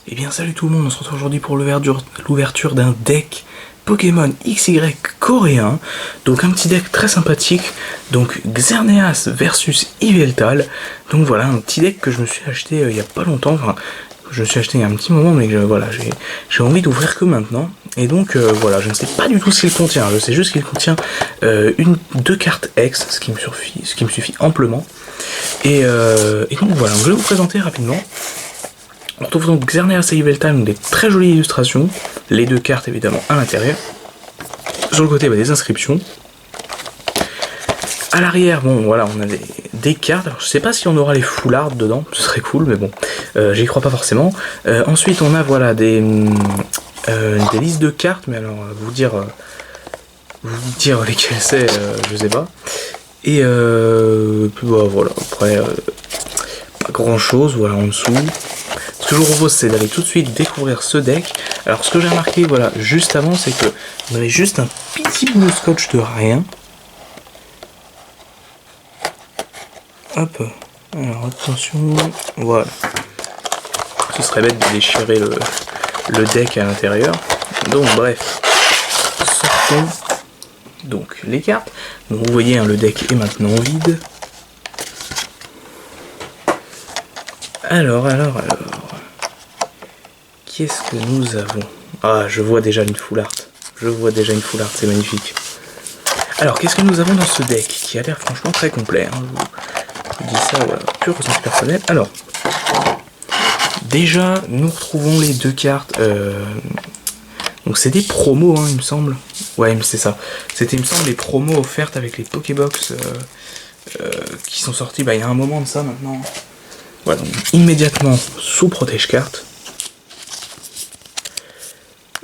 Eh bien salut tout le monde, on se retrouve aujourd'hui pour l'ouverture d'un deck Pokémon XY coréen. Donc un petit deck très sympathique, donc Xerneas versus Yveltal. Donc voilà, un petit deck que je me suis acheté il y a pas longtemps, enfin je me suis acheté il y a un petit moment, mais voilà, j'ai envie d'ouvrir que maintenant. Et donc voilà, je ne sais pas du tout ce qu'il contient, je sais juste qu'il contient deux cartes X, ce qui me suffit amplement. Et donc voilà, je vais vous présenter rapidement. On retrouve donc Xerneas et Yveltal, des très jolies illustrations, les deux cartes évidemment à l'intérieur. Sur le côté, des inscriptions. À l'arrière, bon voilà, on a des cartes. Alors, je sais pas si on aura les foulards dedans, ce serait cool, mais bon, j'y crois pas forcément. Ensuite, on a voilà des listes de cartes, mais alors vous dire lesquelles c'est, je sais pas. Et puis voilà, après pas grand chose, voilà en dessous. Ce que je vous propose, c'est d'aller tout de suite découvrir ce deck. Alors ce que j'ai remarqué, voilà, juste avant, c'est que on avait juste un petit bout de scotch de rien. Hop, alors attention, voilà. Ce serait bête de déchirer le deck à l'intérieur. Donc bref, sortons donc les cartes. Donc vous voyez, hein, le deck est maintenant vide. Alors. Qu'est-ce que nous avons? Ah, je vois déjà une full art. C'est magnifique. Alors, qu'est-ce que nous avons dans ce deck qui a l'air franchement très complet, hein. Je vous dis ça, voilà, pur ressenti personnel. Alors, déjà, nous retrouvons les deux cartes. Donc, c'est des promos, hein, il me semble. Ouais, c'est ça. C'était, il me semble, les promos offertes avec les Pokébox qui sont sortis il y a un moment de ça maintenant. Voilà, donc, immédiatement sous protège carte.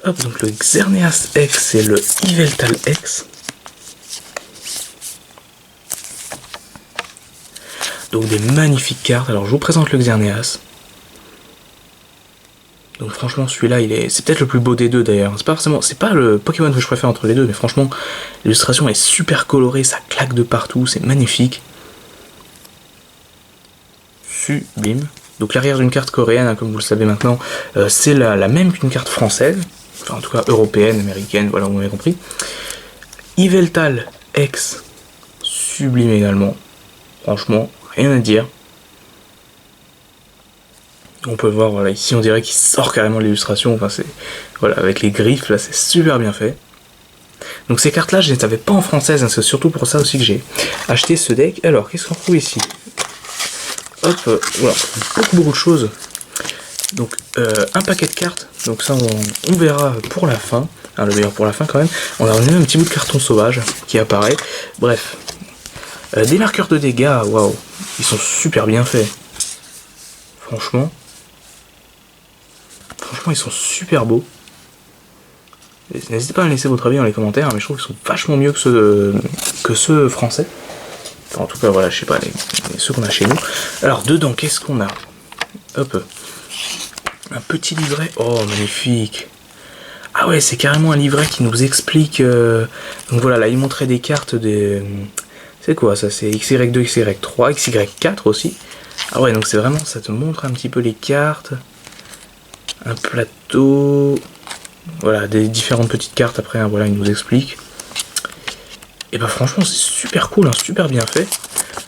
Hop, donc le Xerneas X et le Yveltal X. Donc des magnifiques cartes. Alors je vous présente le Xerneas. Donc franchement celui-là, c'est peut-être le plus beau des deux d'ailleurs. C'est pas le Pokémon que je préfère entre les deux, mais franchement l'illustration est super colorée, ça claque de partout, c'est magnifique. Sublime. Donc l'arrière d'une carte coréenne, hein, comme vous le savez maintenant, c'est la même qu'une carte française. Enfin, en tout cas européenne, américaine, voilà, vous m'avez compris. Yveltal X, sublime également. Franchement, rien à dire. On peut voir, voilà, ici on dirait qu'il sort carrément de l'illustration. Enfin, c'est, voilà, avec les griffes, là, c'est super bien fait. Donc ces cartes-là, je ne les avais pas en française, hein, c'est surtout pour ça aussi que j'ai acheté ce deck. Alors, qu'est-ce qu'on trouve ici? Hop, voilà, beaucoup de choses. Donc un paquet de cartes, donc ça on verra pour la fin, hein, le meilleur pour la fin quand même. On a même un petit bout de carton sauvage qui apparaît. Bref, des marqueurs de dégâts, waouh, ils sont super bien faits. Franchement ils sont super beaux. N'hésitez pas à me laisser votre avis dans les commentaires, hein, mais je trouve qu'ils sont vachement mieux que ceux français. Enfin, en tout cas voilà, je sais pas, ceux qu'on a chez nous. Alors dedans, qu'est-ce qu'on a? Hop. Un petit livret, oh magnifique. Ah ouais, c'est carrément un livret qui nous explique. Donc voilà, là il montrait des cartes des. C'est quoi ça? C'est XY2, XY3, XY4 aussi. Ah ouais, donc c'est vraiment, ça te montre un petit peu les cartes. Un plateau. Voilà, des différentes petites cartes après, hein, voilà, il nous explique. Et bah franchement, c'est super cool, hein, super bien fait.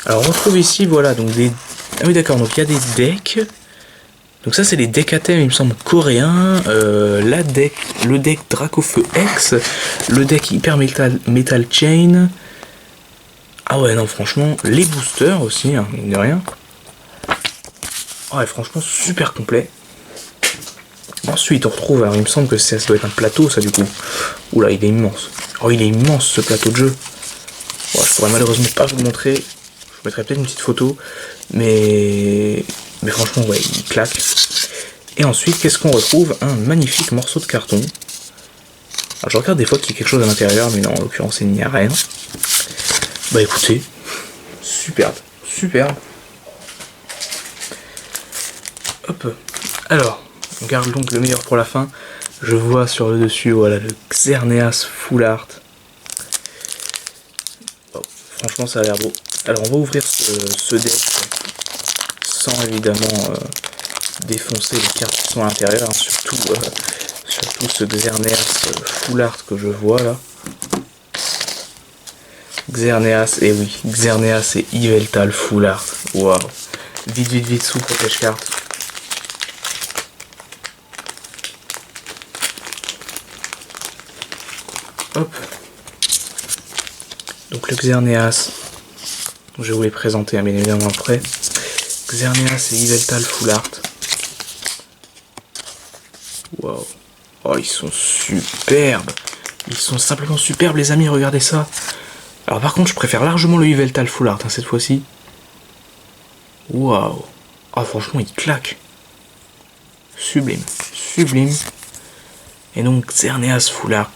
Alors on retrouve ici, voilà, donc des. Ah oui, d'accord, donc il y a des decks. Donc ça c'est les decks à thème, il me semble, coréens, le deck Dracofeu X, le deck Hyper Metal Chain. Ah ouais non franchement, les boosters aussi, hein, mine de rien. Ah ouais franchement super complet. Ensuite on retrouve, alors il me semble que ça doit être un plateau ça du coup. Oula il est immense. Oh il est immense ce plateau de jeu. Bon, je pourrais malheureusement pas vous le montrer. Je vous mettrai peut-être une petite photo. Mais franchement, ouais, il claque. Et ensuite, qu'est-ce qu'on retrouve? Un magnifique morceau de carton. Alors, je regarde des fois qu'il y a quelque chose à l'intérieur, mais non, en l'occurrence, il n'y a rien. Bah écoutez, superbe. Hop. Alors, on garde donc le meilleur pour la fin. Je vois sur le dessus, voilà, le Xerneas Full Art. Oh, franchement, ça a l'air beau. Alors on va ouvrir ce deck sans évidemment défoncer les cartes qui sont à l'intérieur, hein, surtout ce Xerneas Full Art que je vois là. Xerneas, et oui, Xerneas et Yveltal Full Art. Waouh. Vite, sous protège carte. Hop. Donc le Xerneas, je vais vous les présenter bien évidemment après. Xerneas et Yveltal Full Art. Waouh. Oh, ils sont superbes. Ils sont simplement superbes, les amis, regardez ça. Alors par contre, je préfère largement le Yveltal Full Art, hein, cette fois-ci. Waouh. Ah, franchement, il claque. Sublime. Et donc, Xerneas Full Art.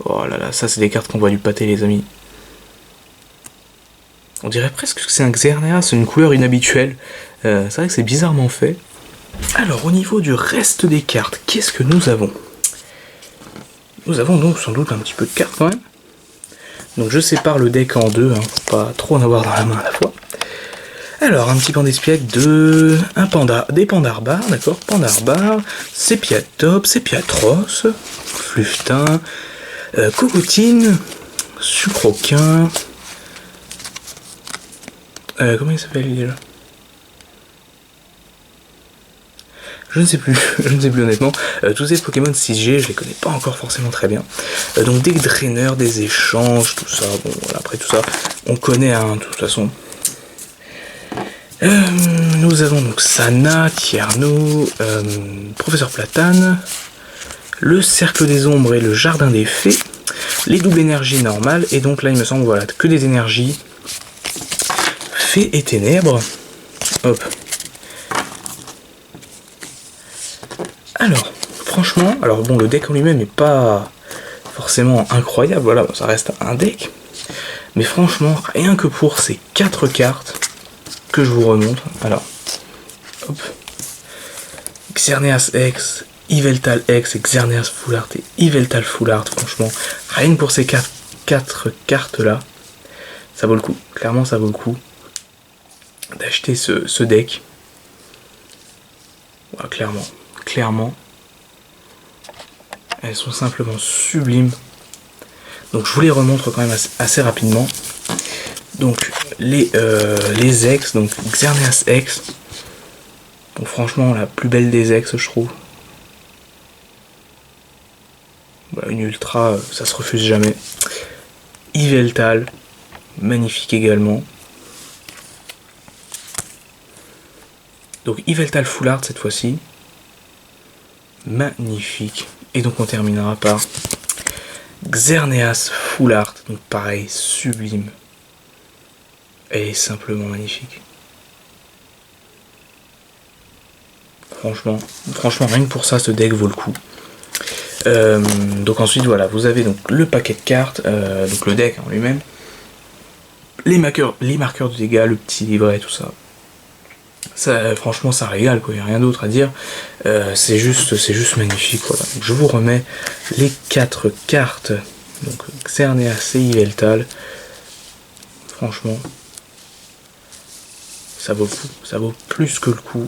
Oh là là, ça c'est des cartes qu'on voit du pâté, les amis. On dirait presque que c'est un Xerneas, une couleur inhabituelle. C'est vrai que c'est bizarrement fait. Alors, au niveau du reste des cartes, qu'est-ce que nous avons? Nous avons donc sans doute un petit peu de cartes quand même. Donc je sépare le deck en deux, hein, faut pas trop en avoir dans la main à la fois. Alors, un petit pan d'espiègle des pandarbares, d'accord, pandarbar, sépiatop, sépiatros, fluftin, cocotine, sucroquin, comment il s'appelle déjà? Je ne sais plus honnêtement. Tous ces Pokémon 6G, je les connais pas encore forcément très bien. Donc des draineurs, des échanges, tout ça. Bon, voilà, après tout ça, on connaît, hein, de toute façon. Nous avons donc Sana, Tierno, Professeur Platane, le Cercle des Ombres et le Jardin des Fées, les doubles énergies normales, et donc là il me semble voilà que des énergies Fées et Ténèbres. Hop. Alors, franchement, alors bon, le deck en lui-même n'est pas forcément incroyable, voilà, ça reste un deck. Mais franchement, rien que pour ces 4 cartes que je vous remonte, alors, hop, Xerneas X, Yveltal X et Xerneas Full Art et Yveltal Full Art, franchement, rien que pour ces 4 cartes-là, ça vaut le coup, clairement ça vaut le coup d'acheter ce deck. Voilà, clairement, elles sont simplement sublimes. Donc je vous les remontre quand même assez rapidement. Donc les ex, donc Xerneas X, donc franchement la plus belle des ex je trouve. Bah, une ultra, ça se refuse jamais. Yveltal, magnifique également. Donc Yveltal Full Art cette fois-ci. Magnifique. Et donc on terminera par Xerneas Full Art. Donc pareil, sublime. Elle est simplement magnifique. Franchement, rien que pour ça, ce deck vaut le coup. Donc ensuite voilà, vous avez donc le paquet de cartes, donc le deck en lui-même, les marqueurs de dégâts, le petit livret, tout ça. Ça, franchement, ça régale, quoi. Il n'y a rien d'autre à dire. C'est juste magnifique. Voilà. Donc, je vous remets les 4 cartes. Donc, Xerneas et Yveltal. Franchement, ça vaut le coup. Ça vaut plus que le coup.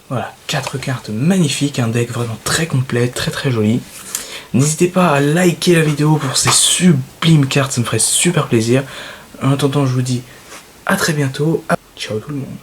Voilà, 4 cartes magnifiques. Un deck vraiment très complet, très joli. N'hésitez pas à liker la vidéo pour ces sublimes cartes. Ça me ferait super plaisir. En attendant, je vous dis à très bientôt. Ciao tout le monde.